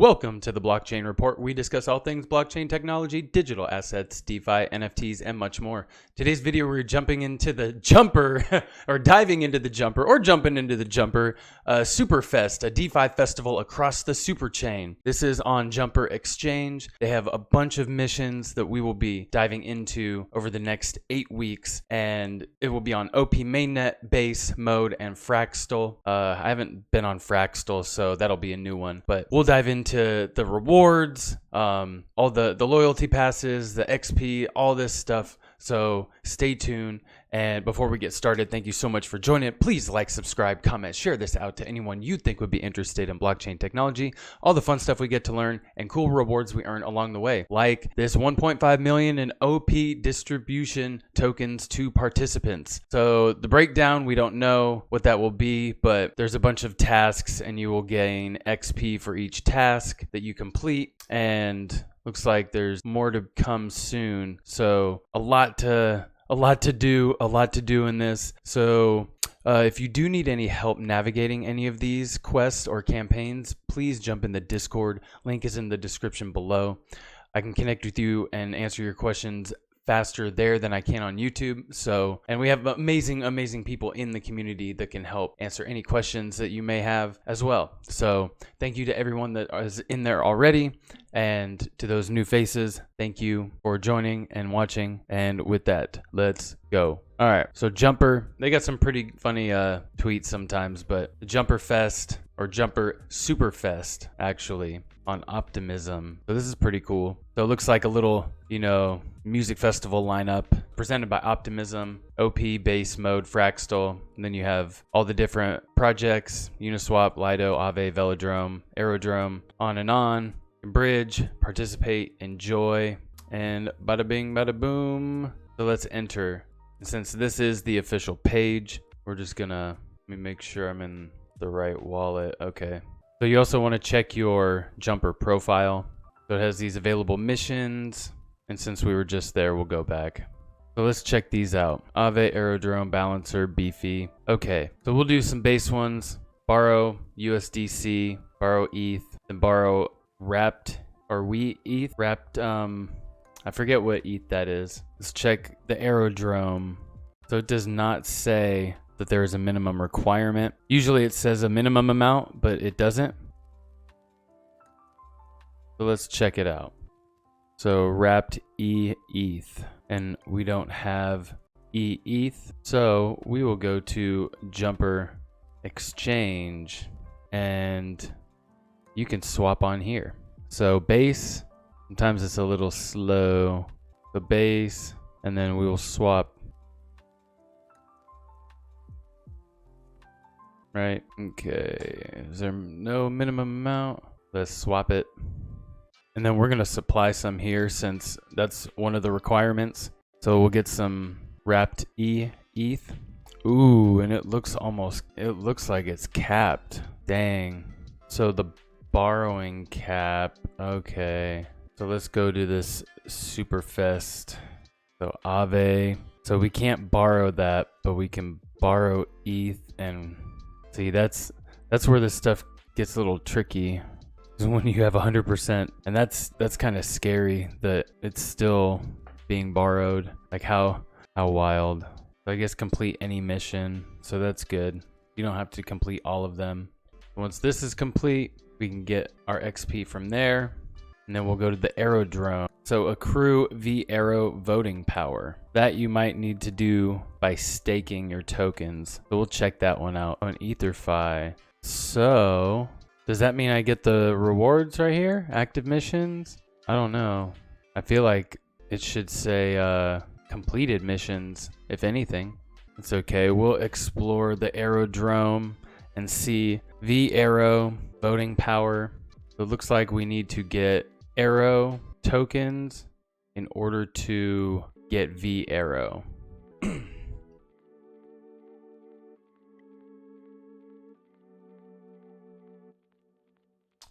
Welcome to the Blockchain Report. We discuss all things blockchain technology, digital assets, DeFi, NFTs, and much more. Today's video, we're jumping into the Jumper, or diving into the Jumper, or jumping into the Jumper Superfest, a DeFi festival across the super chain. This is on Jumper Exchange. They have a bunch of missions that we will be diving into over the next 8 weeks, and it will be on OP mainnet, base, mode, and Fractal. I haven't been on Fractal, so that'll be a new one, but we'll dive into the rewards, all the loyalty passes, the XP, all this stuff. So stay tuned. And before we get started, thank you so much for joining. Please like, subscribe, comment, share this out to anyone you think would be interested in blockchain technology, all the fun stuff we get to learn, and cool rewards we earn along the way, like this 1.5 million in OP distribution tokens to participants. So the breakdown, we don't know what that will be, but there's a bunch of tasks and you will gain XP for each task that you complete. And looks like there's more to come soon. So a lot to do in this. So if you do need any help navigating any of these quests or campaigns, please jump in the Discord. Link is in the description below. I can connect with you and answer your questions faster there than I can on YouTube. So, and we have amazing people in the community that can help answer any questions that you may have as well. So thank you to everyone that is in there already, and to those new faces, thank you for joining and watching. And with that, let's go. All right, so Jumper, they got some pretty funny tweets sometimes, but the Jumper Fest, or Jumper Superfest actually, on Optimism. So this is pretty cool. So it looks like a little, music festival lineup presented by Optimism, OP, base, mode, Fractal. And then you have all the different projects: Uniswap, Lido, Aave, Velodrome, Aerodrome, on, bridge, participate, enjoy, and bada bing, bada boom. So let's enter. Since this is the official page, we're just gonna, let me make sure I'm in the right wallet. Okay. So you also want to check your Jumper profile. So it has these available missions. And since we were just there, we'll go back. So let's check these out. Aave, Aerodrome, Balancer, Beefy. Okay, so we'll do some base ones. Borrow USDC, borrow ETH, then borrow wrapped, or we ETH, wrapped, I forget what ETH that is. Let's check the Aerodrome. So it does not say that there is a minimum requirement. Usually it says a minimum amount, but it doesn't. So let's check it out. So wrapped ETH, and we don't have ETH. So we will go to Jumper Exchange, and you can swap on here. So base, sometimes it's a little slow. The base, and then we will swap. Right, okay, is there no minimum amount? Let's swap it. And then we're gonna supply some here since that's one of the requirements. So we'll get some wrapped ETH. Ooh, and it looks like it's capped. Dang. So the borrowing cap, okay. So let's go to this Superfest. So Aave. So we can't borrow that, but we can borrow ETH. And see, that's where this stuff gets a little tricky, is when you have 100%, and that's kind of scary that it's still being borrowed. Like how wild. So I guess complete any mission, so that's good. You don't have to complete all of them. Once this is complete, we can get our XP from there, and then we'll go to the Aerodrome. So accrue V-Aero voting power. That you might need to do by staking your tokens. So we'll check that one out on EtherFi. So does that mean I get the rewards right here? Active missions? I don't know. I feel like it should say completed missions, if anything. It's okay. We'll explore the Aerodrome and see V-Aero voting power. So it looks like we need to get Aero tokens in order to get V-Aero.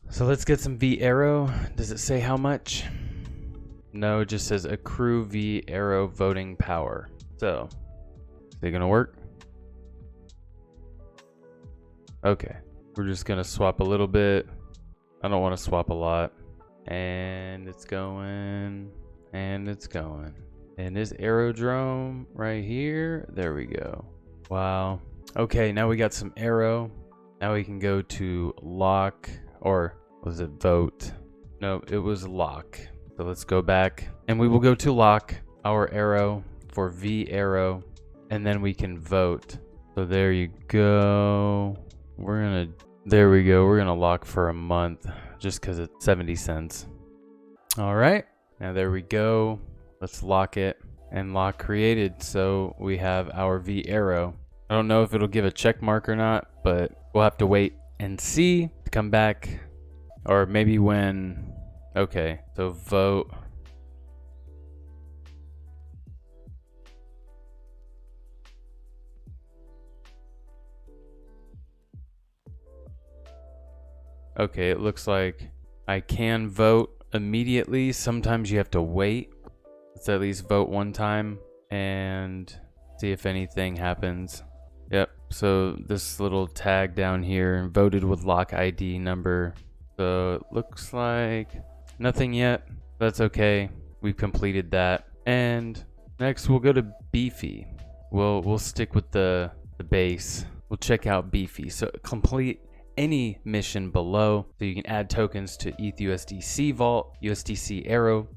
So let's get some V-Aero. Does it say how much? No, it just says accrue V-Aero voting power. So, is it gonna work? Okay, we're just gonna swap a little bit. I don't want to swap a lot. And it's going, and it's going. And this aerodrome right here, there we go. Wow. Okay, now we got some arrow. Now we can go to lock, or was it vote? No, it was lock. So let's go back and we will go to lock our arrow for V arrow, and then we can vote. So there you go. There we go. We're gonna lock for a month just because it's 70 cents. All right, now there we go. Let's lock it, and lock created. So we have our V arrow. I don't know if it'll give a check mark or not, but we'll have to wait and see to come back, or maybe when. Okay, so vote. Okay, it looks like I can vote immediately. Sometimes you have to wait. Let's at least vote one time and see if anything happens. Yep, so this little tag down here, voted with lock ID number. So it looks like nothing yet. That's okay. We've completed that. And next we'll go to Beefy. We'll stick with the base. We'll check out Beefy. So complete any mission below, so you can add tokens to ETH USDC Vault, USDC Arrow,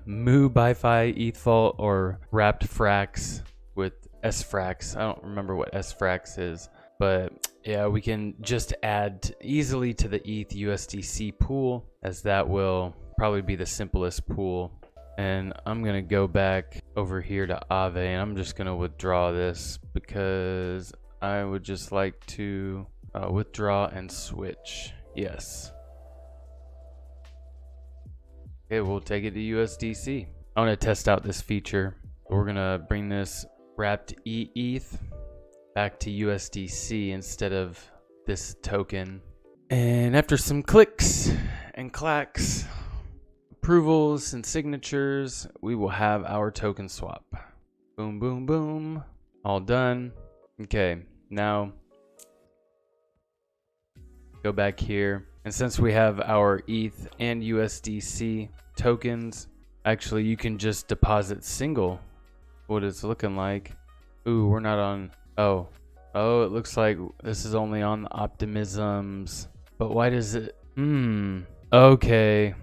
Moo BiFi ETH Vault, or Wrapped Frax with S-Frax. I don't remember what S-Frax is, but yeah, we can just add easily to the ETH USDC pool, as that will probably be the simplest pool. And I'm gonna go back over here to Aave, and I'm just gonna withdraw this because I would just like to withdraw and switch. Yes. Okay, we'll take it to USDC. I want to test out this feature. We're gonna bring this wrapped ETH back to USDC instead of this token. And after some clicks and clacks, approvals and signatures, we will have our token swap. Boom, boom, boom. All done. Okay, now go back here, and since we have our ETH and USDC tokens, actually you can just deposit single. What it's looking like. Ooh, we're not on. Oh, it looks like this is only on the optimisms. But why does it? Okay.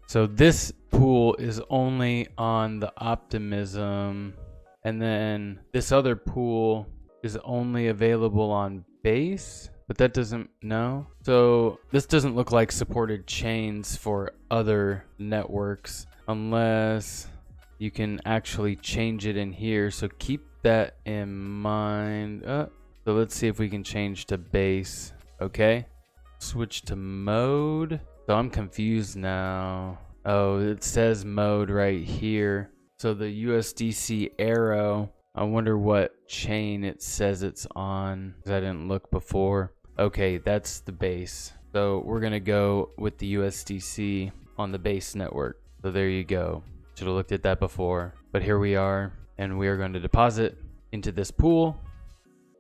So this pool is only on the optimism, and then this other pool is only available on base. But that doesn't, no. So this doesn't look like supported chains for other networks unless you can actually change it in here. So keep that in mind. So let's see if we can change to base. Okay. Switch to mode. So I'm confused now. Oh, it says mode right here. So the USDC arrow, I wonder what chain it says it's on, because I didn't look before. Okay, that's the base. So we're gonna go with the USDC on the base network. So there you go. Should have looked at that before, but here we are, and we are going to deposit into this pool.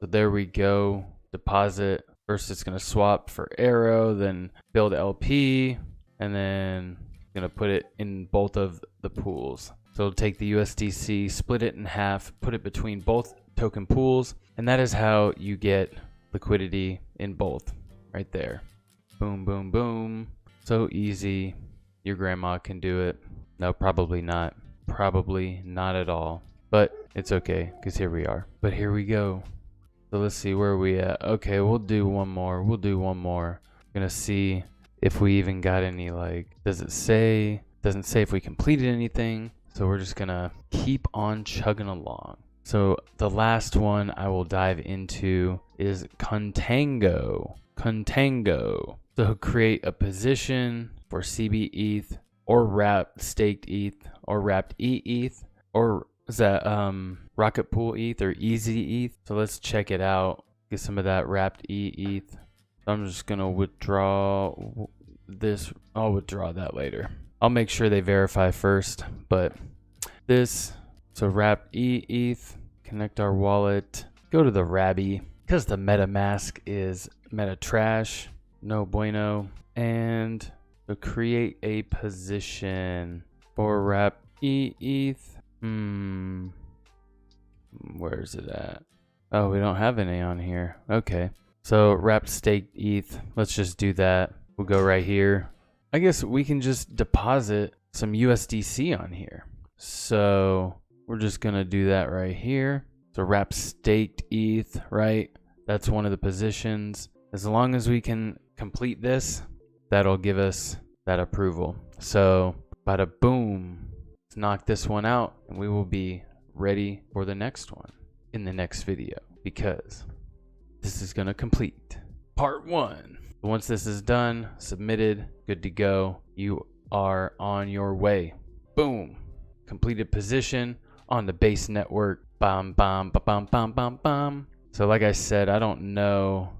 So there we go. Deposit. First, it's gonna swap for arrow, then build LP, and then gonna put it in both of the pools. So it'll take the USDC, split it in half, put it between both token pools, and that is how you get liquidity in both right there. Boom, boom, boom. So easy. Your grandma can do it. No, probably not. Probably not at all. But it's okay, because here we are. But here we go. So let's see, where are we at? Okay, we'll do one more. Gonna see if we even got any, like, does it say? Doesn't say if we completed anything. So we're just gonna keep on chugging along. So the last one I will dive into is Contango. So create a position for CB ETH or wrapped staked ETH or wrapped ETH, or is that Rocket Pool ETH or Easy ETH? So let's check it out. Get some of that wrapped ETH. So I'm just gonna withdraw this. I'll withdraw that later. I'll make sure they verify first, but this. So wrapped ETH, connect our wallet, go to the Rabby, because the MetaMask is meta trash. No bueno. And so create a position for wrap ETH. Where's it at? Oh, we don't have any on here. Okay. So wrapped staked ETH. Let's just do that. We'll go right here. I guess we can just deposit some USDC on here. So we're just going to do that right here. So wrap staked ETH, right? That's one of the positions. As long as we can complete this, that'll give us that approval. So bada boom. Let's knock this one out and we will be ready for the next one in the next video, because this is going to complete part 1. Once this is done, submitted, good to go, you are on your way. Boom. Completed position on the base network. Bam, bam, ba, bam, bam, bam, bam. So like I said, I don't know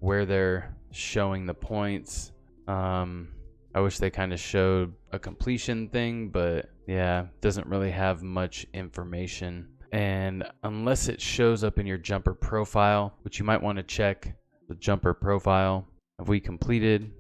where they're showing the points. I wish they kind of showed a completion thing, but yeah, doesn't really have much information. And unless it shows up in your Jumper profile, which you might want to check the Jumper profile, have we completed?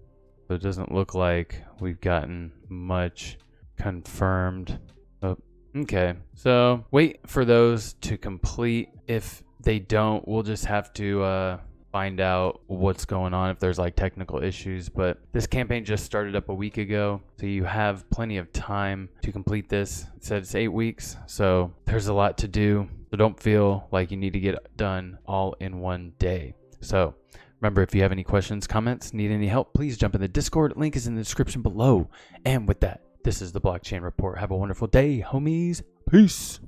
So it doesn't look like we've gotten much confirmed. Oh, okay, so wait for those to complete. If they don't, we'll just have to find out what's going on, if there's like technical issues. But this campaign just started up a week ago, so you have plenty of time to complete this. It said it's 8 weeks, so there's a lot to do. So don't feel like you need to get it done all in one day. So remember, if you have any questions, comments, need any help, please jump in the Discord. Link is in the description below. And with that, this is the Blockchain Report. Have a wonderful day, homies. Peace.